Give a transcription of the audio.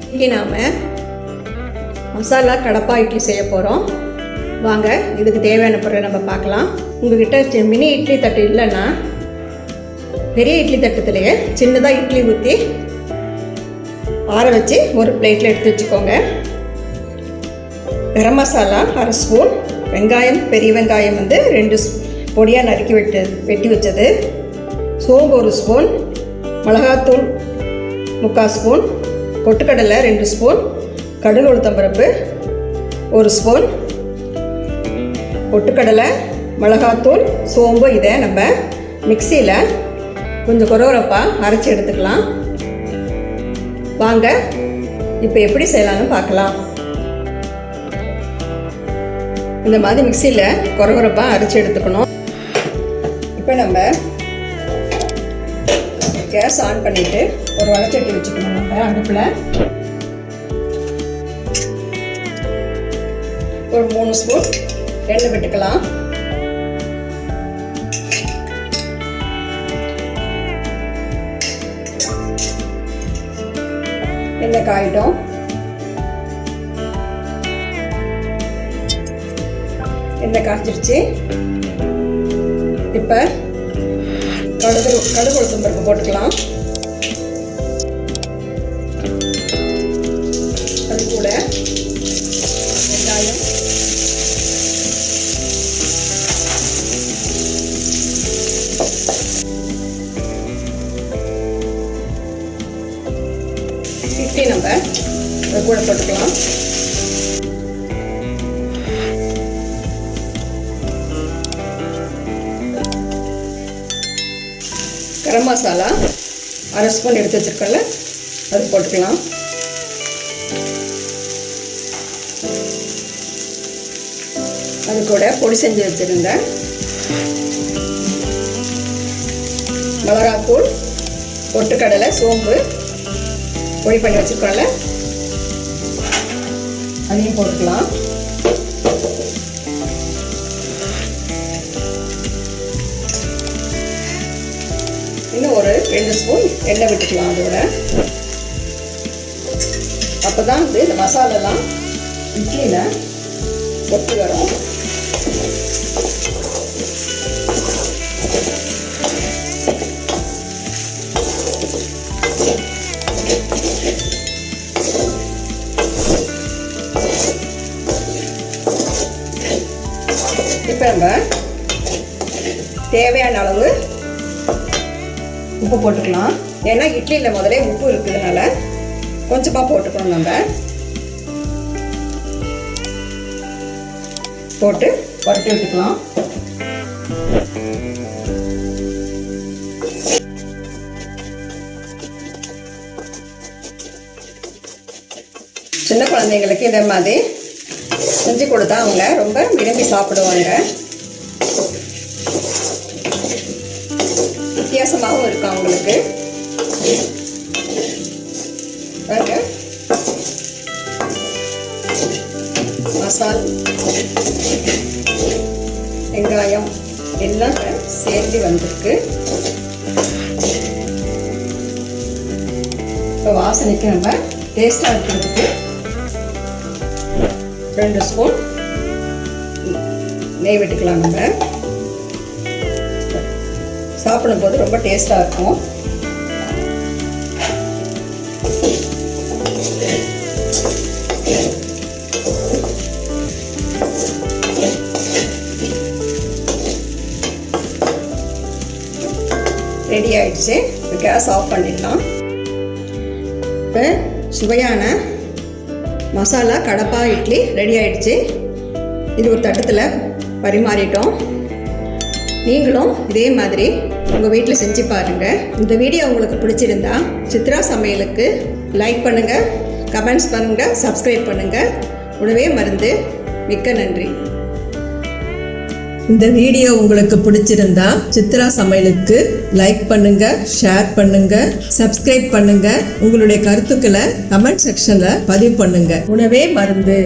இன்றைக்கி நாம் மசாலா கடப்பா இட்லி செய்ய போகிறோம். வாங்க இதுக்கு தேவையான பொருளை நம்ம பார்க்கலாம். உங்கள்கிட்ட மினி இட்லி தட்டு இல்லைன்னா பெரிய இட்லி தட்டத்துலேயே சின்னதாக இட்லி ஊற்றி ஆற வச்சு ஒரு பிளேட்டில் எடுத்து வச்சுக்கோங்க. கரம் மசாலா 1/2 ஸ்பூன், வெங்காயம் பெரிய வெங்காயம் 2 பொடியாக நறுக்கி வெட்டி வச்சது, சோம்பு 1 ஸ்பூன், மிளகாத்தூள் 3/4 ஸ்பூன், பொட்டுக்கடலை 2 ஸ்பூன், கடுகு உளுத்தம்பருப்பு 1 ஸ்பூன். பொட்டுக்கடலை, மிளகாத்தூள், சோம்பு இதை நம்ம மிக்சியில் கொஞ்சம் கொரகொரப்பாக அரைச்சி எடுத்துக்கலாம். வாங்க இப்போ எப்படி செய்யலாம்னு பார்க்கலாம். இந்த மாதிரி மிக்சியில் கொரகொரப்பாக அரைச்சி எடுத்துக்கணும். இப்போ நம்ம கேஸ் ஆன் பண்ணிவிட்டு ஒரு வடைச்சட்டி வச்சுக்கணும். நம்ம அடுப்பில் ஒரு 3 ஸ்பூன் எண்ணெய் விட்டுக்கலாம். எண்ணெய் காயிட்டோம். எண்ணெய் காய்ச்சிருச்சு. இப்போ கடுகு உளுத்தம் பருப்பு போட்டுக்கலாம். அது கூட வெங்காயம், இட்லி நம்ம அது கூட போட்டுக்கலாம். கரம் மசாலா 1/2 ஸ்பூன் எடுத்து வச்சுருக்கல அது போட்டுக்கலாம். அது கூட பொடி செஞ்சு வச்சுருந்த மிளகாத்தூள், பொட்டுக்கடலை, சோம்பு பொடி பண்ணி வச்சுருக்கோம்ல அதையும் போட்டுக்கலாம். இன்னும் ஒரு 2 ஸ்பூன் எண்ணெய் விட்டுக்கலாம். அதோட அப்போ தான் இந்த மசாலாலாம் இட்லியில் ஒட்டி வரும். இப்போ நம்ம தேவையான அளவு உப்பு போட்டுக்கலாம். ஏன்னா இட்லியில் முதலே உப்பு இருக்கிறதுனால கொஞ்சமாக போட்டுக்கணும். நம்ம போட்டு புரட்டி விட்டுக்கலாம். சின்ன குழந்தைங்களுக்கு இதை மாதிரி செஞ்சு கொடுத்தா அவங்க ரொம்ப விரும்பி சாப்பிடுவாங்க. வித்தியாசமாகவும் இருக்கும் அவங்களுக்கு. மசால், வெங்காயம் எல்லாம் சேர்ந்து வந்திருக்கு. இப்போ வாசனைக்கு நம்ம டேஸ்டாக இருக்கிறதுக்கு 2 ஸ்பூன் நெய் விட்டுக்கலாம். நம்ம சாப்பிடும்போது ரொம்ப டேஸ்டாக இருக்கும். ரெடி ஆயிடுச்சு. இப்போ கேஸ் ஆஃப் பண்ணிடலாம். இப்போ சுவையான மசாலா கடப்பா இட்லி ரெடி ஆயிடுச்சு. இது ஒரு தட்டத்தில் பரிமாறிட்டோம். நீங்களும் இதே மாதிரி உங்கள் வீட்டில் செஞ்சு பாருங்கள். இந்த வீடியோ உங்களுக்கு பிடிச்சிருந்தா சித்ரா சமையலுக்கு லைக் பண்ணுங்கள், கமெண்ட்ஸ் பண்ணுங்கள், சப்ஸ்கிரைப் பண்ணுங்கள். உணவே மருந்து. மிக்க நன்றி. இந்த வீடியோ உங்களுக்கு பிடிச்சிருந்தா சித்ரா சமையலுக்கு லைக் பண்ணுங்க, ஷேர் பண்ணுங்க, சப்ஸ்கிரைப் பண்ணுங்க. உங்களுடைய கருத்துக்களை கமெண்ட் செக்ஷன்ல பதிவு பண்ணுங்க. உணவே மருந்து.